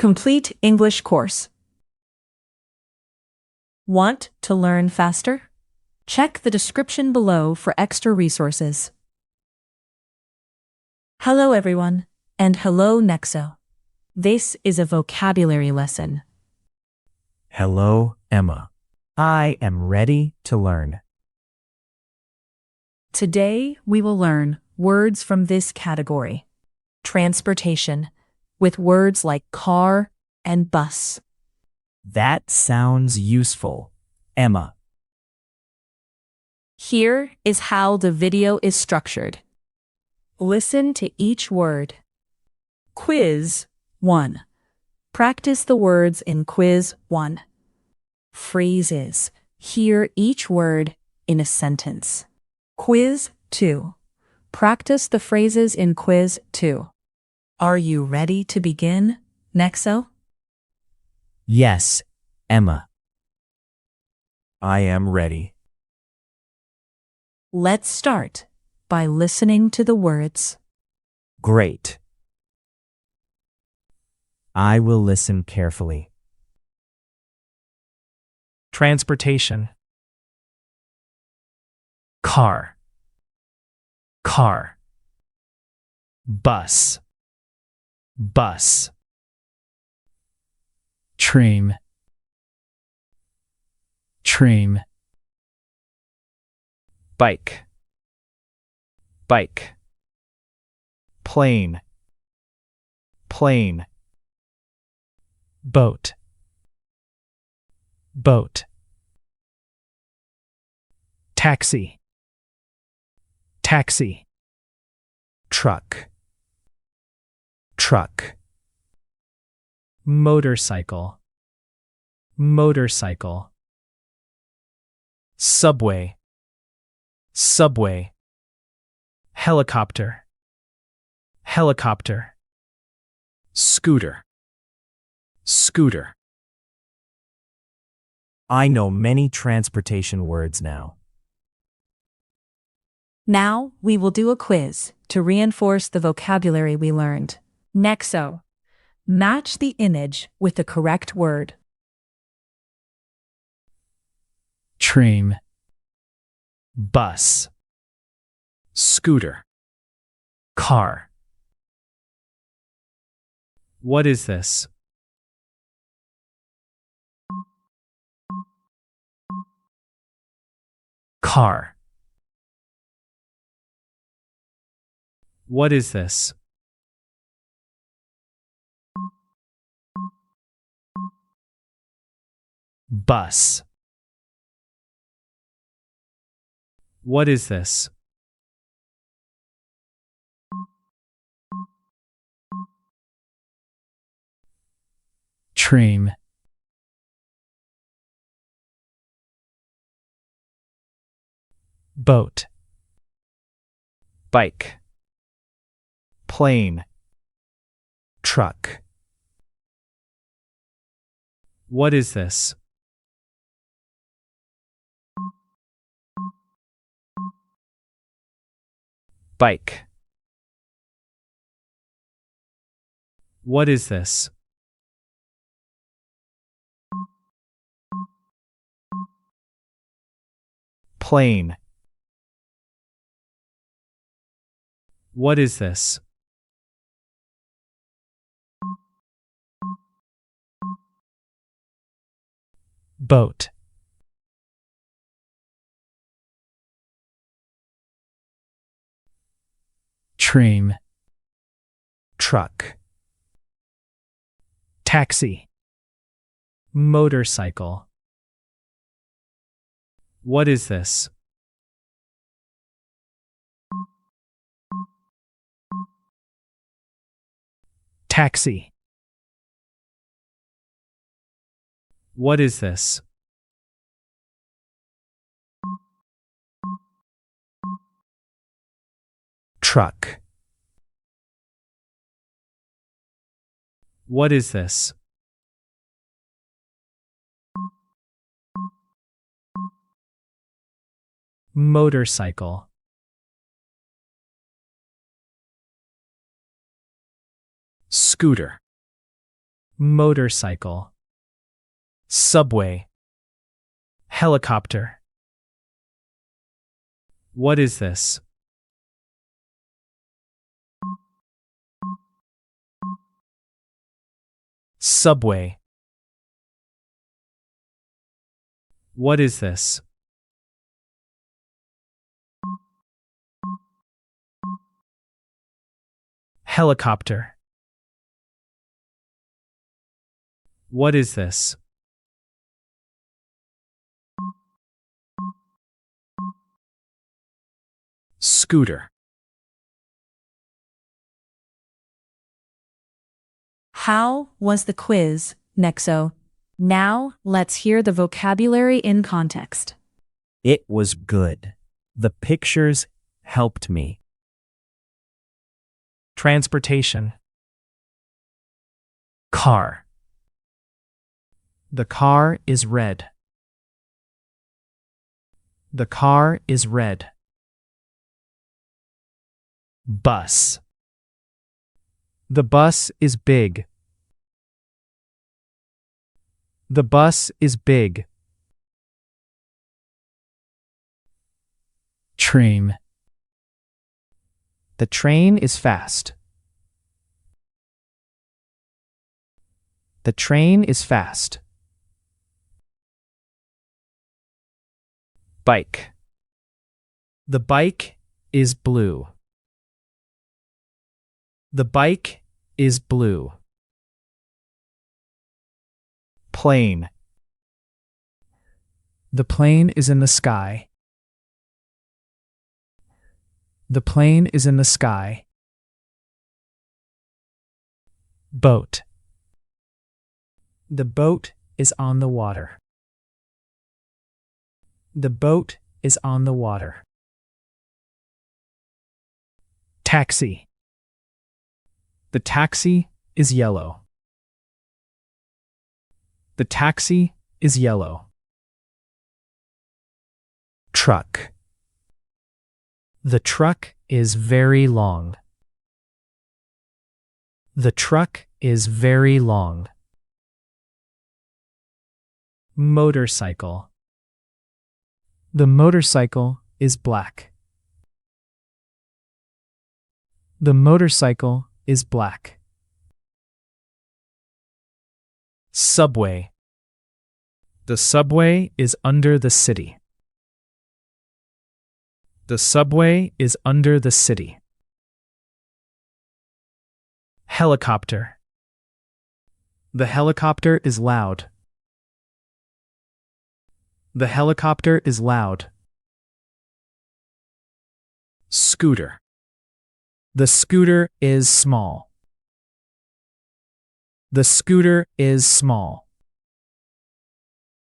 Complete English course. Want to learn faster? Check the description below for extra resources. Hello everyone, and hello Nexo. This is a vocabulary lesson. Hello, Emma. I am ready to learn. Today we will learn words from this category. Transportation, with words like car and bus. That sounds useful, Emma. Here is how the video is structured. Listen to each word. Quiz 1. Practice the words in Quiz 1. Phrases. Hear each word in a sentence. Quiz 2. Practice the phrases in Quiz 2. Are you ready to begin, Nexo? Yes, Emma. I am ready. Let's start by listening to the words. Great. I will listen carefully. Transportation. Car. Car. Bus. Bus. Train. Train. Bike. Bike. Plane. Plane. Boat. Boat. Taxi. Taxi. Truck. Truck. Motorcycle. Motorcycle. Subway. Subway. Helicopter. Helicopter. Scooter. Scooter. I know many transportation words now. Now we will do a quiz to reinforce the vocabulary we learned. Nexo. Match the image with the correct word. Train. Bus. Scooter. Car. What is this? Car. What is this? Bus. What is this? Train. Boat. Bike. Plane. Truck. What is this? Bike. What is this? Plane. What is this? Boat. Train. Truck. Taxi. Motorcycle. What is this? Taxi. What is this? Truck. What is this? Motorcycle. Scooter. motorcycle, subway, helicopter. What is this? Subway. What is this? Helicopter. What is this? Scooter. How was the quiz, Nexo? Now, let's hear the vocabulary in context. It was good. The pictures helped me. Transportation. Car. The car is red. The car is red. Bus. The bus is big. The bus is big. Train. The train is fast. The train is fast. Bike. The bike is blue. The bike is blue. Plane. The plane is in the sky. The plane is in the sky. Boat. The boat is on the water. The boat is on the water. Taxi. The taxi is yellow. The taxi is yellow. Truck. The truck is very long. The truck is very long. Motorcycle. The motorcycle is black. The motorcycle is black. Subway. The subway is under the city. The subway is under the city. Helicopter. The helicopter is loud. The helicopter is loud. Scooter. The scooter is small. The scooter is small.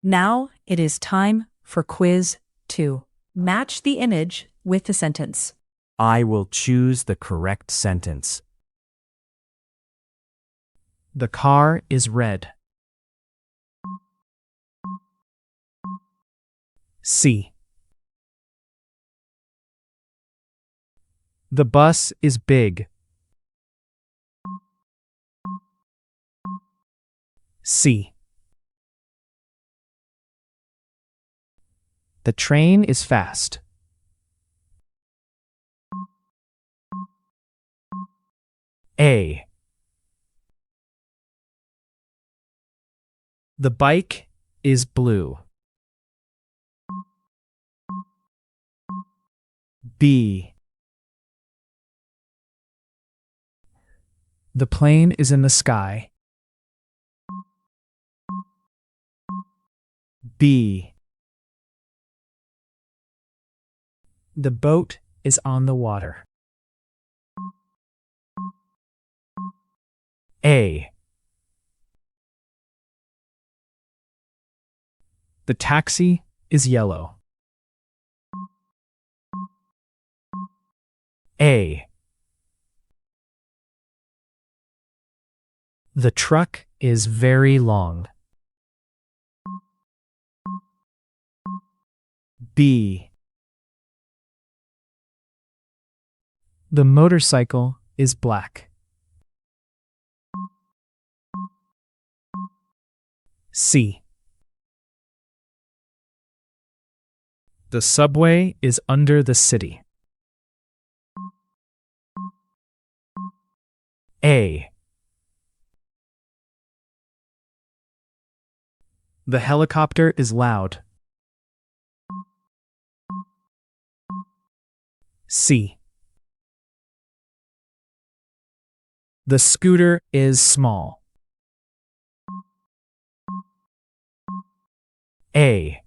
Now it is time for quiz 2. Match the image with the sentence. I will choose the correct sentence. The car is red. C. The bus is big. C. The train is fast. A. The bike is blue. B. The plane is in the sky. B. The boat is on the water. A. The taxi is yellow. A. The truck is very long. B. The motorcycle is black. C. The subway is under the city. A. The helicopter is loud. C. The scooter is small. A.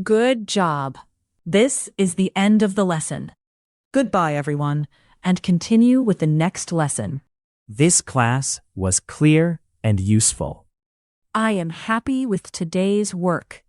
Good job. This is the end of the lesson. Goodbye, everyone, and continue with the next lesson. This class was clear and useful. I am happy with today's work.